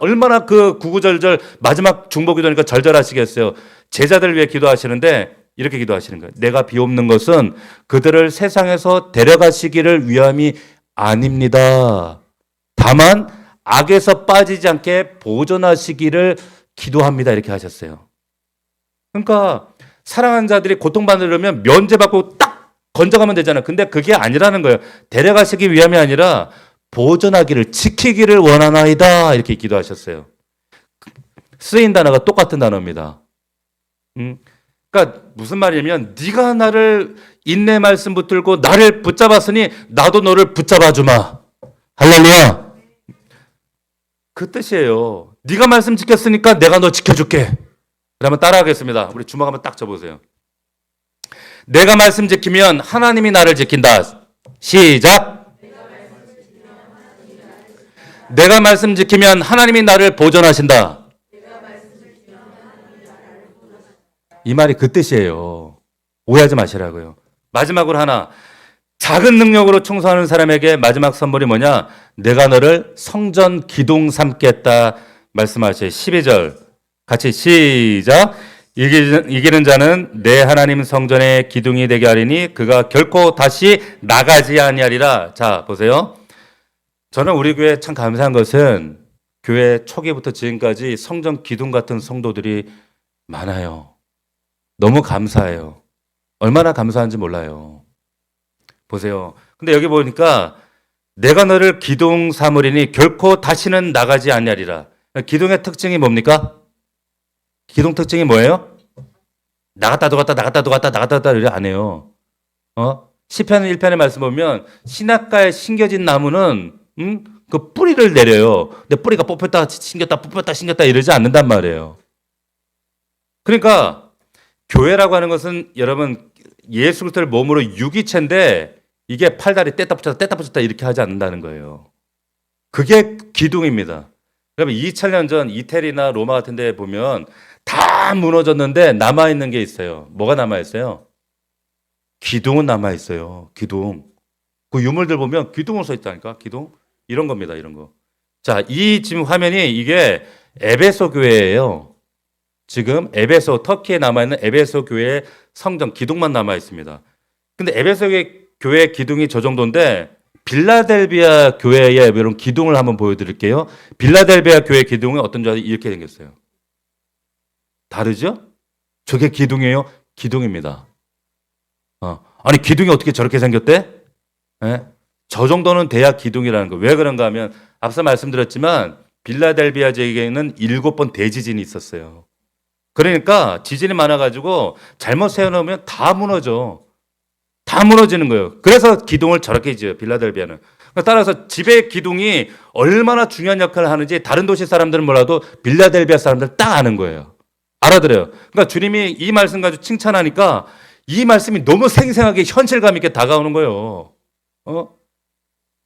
얼마나 그 구구절절 마지막 중보기도니까 절절하시겠어요. 제자들을 위해 기도하시는데 이렇게 기도하시는 거예요. 내가 비옵는 것은 그들을 세상에서 데려가시기를 위함이 아닙니다. 다만 악에서 빠지지 않게 보존하시기를 기도합니다. 이렇게 하셨어요. 그러니까 사랑하는 자들이 고통받으려면 면제받고 딱 건져가면 되잖아요. 근데 그게 아니라는 거예요. 데려가시기 위함이 아니라 보존하기를 지키기를 원하나이다. 이렇게 기도하셨어요. 쓰인 단어가 똑같은 단어입니다. 그러니까 무슨 말이냐면 네가 나를 인내 말씀 붙들고 나를 붙잡았으니 나도 너를 붙잡아 주마. 할렐루야. 그 뜻이에요. 네가 말씀 지켰으니까 내가 너 지켜줄게. 그러면 따라하겠습니다. 우리 주먹 한번 딱 쳐보세요. 내가 말씀 지키면 하나님이 나를 지킨다. 시작. 내가 말씀 지키면 하나님이 나를 보존하신다. 이 말이 그 뜻이에요. 오해하지 마시라고요. 마지막으로 하나. 작은 능력으로 충성하는 사람에게 마지막 선물이 뭐냐? 내가 너를 성전 기둥 삼겠다 말씀하셔요. 12절. 같이 시작. 이기는 자는 내 하나님 성전의 기둥이 되게 하리니 그가 결코 다시 나가지 아니하리라. 자, 보세요. 저는 우리 교회 참 감사한 것은 교회 초기부터 지금까지 성전 기둥 같은 성도들이 많아요. 너무 감사해요. 얼마나 감사한지 몰라요. 보세요. 근데 여기 보니까 내가 너를 기둥 삼으리니 결코 다시는 나가지 아니하리라. 기둥의 특징이 뭡니까? 기둥 특징이 뭐예요? 나갔다 들어갔다 나갔다 들어갔다 나갔다 들어갔다 이래 안 해요. 시편 1편의 말씀 보면 신학가에 심겨진 나무는 그 뿌리를 내려요. 근데 뿌리가 뽑혔다 신겼다 뽑혔다 신겼다 이러지 않는단 말이에요. 그러니까 교회라고 하는 것은 여러분 예수 그리스도를 몸으로 유기체인데 이게 팔다리 뗐다 붙였다 이렇게 하지 않는다는 거예요. 그게 기둥입니다. 여러분 2000년 전 이태리나 로마 같은 데 보면 다 무너졌는데 남아있는 게 있어요. 뭐가 남아있어요? 기둥은 남아있어요. 기둥. 그 유물들 보면 기둥으로 써 있다니까. 기둥. 이런 겁니다. 이런 거. 자, 이 지금 화면이 이게 에베소 교회예요. 지금 에베소 터키에 남아있는 에베소 교회의 성전 기둥만 남아있습니다. 근데 에베소 교회 기둥이 저 정도인데 빌라델비아 교회의 이런 기둥을 한번 보여드릴게요. 빌라델비아 교회 기둥은 어떤 줄 아세요? 이렇게 생겼어요. 다르죠? 저게 기둥이에요? 기둥입니다. 아니 기둥이 어떻게 저렇게 생겼대? 네? 저 정도는 돼야 기둥이라는 거. 왜 그런가 하면 앞서 말씀드렸지만 빌라델비아 지역에는 7번 대지진이 있었어요. 그러니까 지진이 많아가지고 잘못 세워놓으면 다 무너져. 다 무너지는 거예요. 그래서 기둥을 저렇게 지어요. 빌라델비아는. 따라서 집의 기둥이 얼마나 중요한 역할을 하는지 다른 도시 사람들은 몰라도 빌라델비아 사람들 딱 아는 거예요. 알아들어요. 그러니까 주님이 이 말씀 가지고 칭찬하니까 이 말씀이 너무 생생하게 현실감 있게 다가오는 거예요.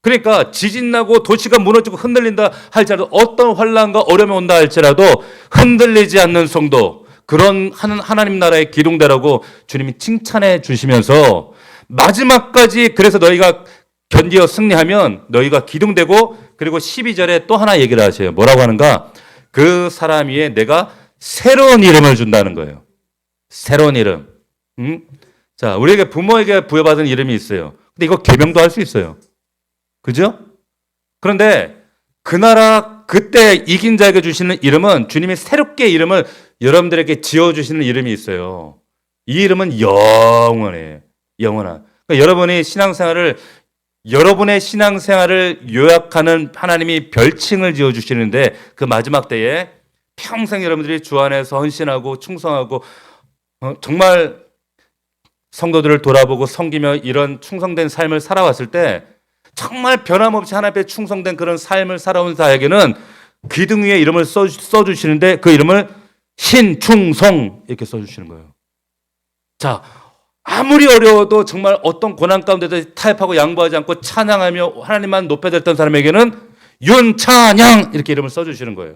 그러니까 지진 나고 도시가 무너지고 흔들린다 할지라도 어떤 환난과 어려움이 온다 할지라도 흔들리지 않는 성도, 그런 하나님 나라의 기둥대라고 주님이 칭찬해 주시면서 마지막까지 그래서 너희가 견디어 승리하면 너희가 기둥되고, 그리고 12절에 또 하나 얘기를 하세요. 뭐라고 하는가? 그 사람 위에 내가 새로운 이름을 준다는 거예요. 새로운 이름. 자, 우리에게 부모에게 부여받은 이름이 있어요. 근데 이거 계명도 할 수 있어요. 그죠? 그런데 그 나라 그때 이긴 자에게 주시는 이름은 주님이 새롭게 이름을 여러분들에게 지어주시는 이름이 있어요. 이 이름은 영원해요. 영원한. 그러니까 여러분의 신앙생활을 요약하는 하나님이 별칭을 지어주시는데 그 마지막 때에 평생 여러분들이 주 안에서 헌신하고 충성하고 정말 성도들을 돌아보고 섬기며 이런 충성된 삶을 살아왔을 때 정말 변함없이 하나님 앞에 충성된 그런 삶을 살아온 자에게는 기둥 위에 이름을 써주시는데 그 이름을 신충성 이렇게 써주시는 거예요. 자, 아무리 어려워도 정말 어떤 고난 가운데도 타협하고 양보하지 않고 찬양하며 하나님만 높여졌던 사람에게는 윤찬양 이렇게 이름을 써주시는 거예요.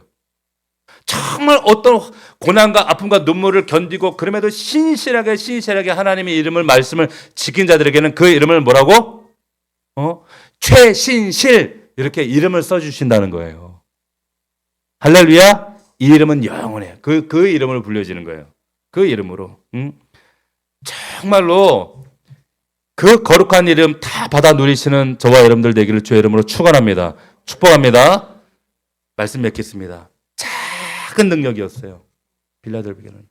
정말 어떤 고난과 아픔과 눈물을 견디고 그럼에도 신실하게 하나님의 이름을 말씀을 지킨 자들에게는 그 이름을 뭐라고? 최신실 이렇게 이름을 써주신다는 거예요. 할렐루야. 이 이름은 영원해요. 그 이름을 불려지는 거예요. 그 이름으로. 정말로 그 거룩한 이름 다 받아 누리시는 저와 여러분들 되기를 주의 이름으로 축원합니다. 축복합니다. 말씀 맺겠습니다. 작은 능력이었어요. 빌라델비아는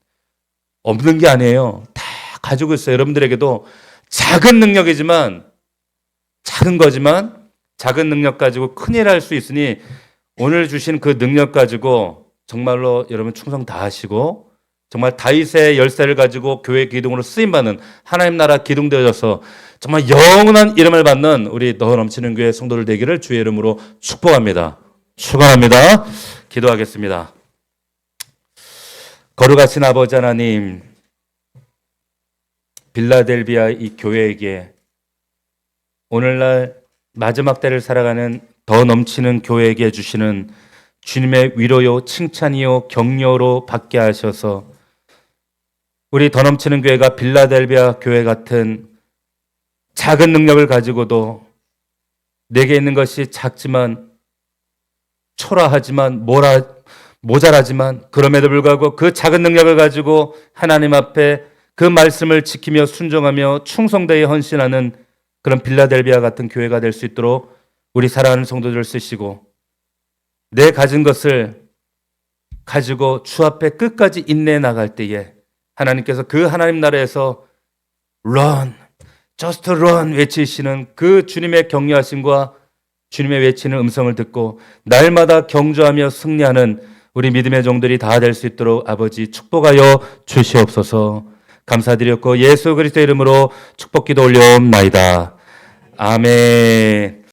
없는 게 아니에요. 다 가지고 있어요. 여러분들에게도 작은 능력이지만 작은 거지만 작은 능력 가지고 큰일 할 수 있으니 오늘 주신 그 능력 가지고 정말로 여러분 충성 다 하시고 정말 다윗의 열쇠를 가지고 교회 기둥으로 쓰임받는 하나님 나라 기둥 되어져서 정말 영원한 이름을 받는 우리 더 넘치는 교회 성도들 되기를 주의 이름으로 축복합니다. 축원합니다. 기도하겠습니다. 거룩하신 아버지 하나님, 빌라델비아 이 교회에게 오늘날 마지막 때를 살아가는 더 넘치는 교회에게 주시는 주님의 위로요, 칭찬이요, 격려로 받게 하셔서 우리 더 넘치는 교회가 빌라델비아 교회 같은 작은 능력을 가지고도 내게 있는 것이 작지만 초라하지만 모자라지만 그럼에도 불구하고 그 작은 능력을 가지고 하나님 앞에 그 말씀을 지키며 순종하며 충성되어 헌신하는 그런 빌라델비아 같은 교회가 될 수 있도록 우리 사랑하는 성도들을 쓰시고 내 가진 것을 가지고 주 앞에 끝까지 인내해 나갈 때에 하나님께서 그 하나님 나라에서 run, just run 외치시는 그 주님의 격려하심과 주님의 외치는 음성을 듣고 날마다 경주하며 승리하는 우리 믿음의 종들이 다 될 수 있도록 아버지 축복하여 주시옵소서. 감사드렸고 예수 그리스도의 이름으로 축복 기도 올려옵나이다. 아멘.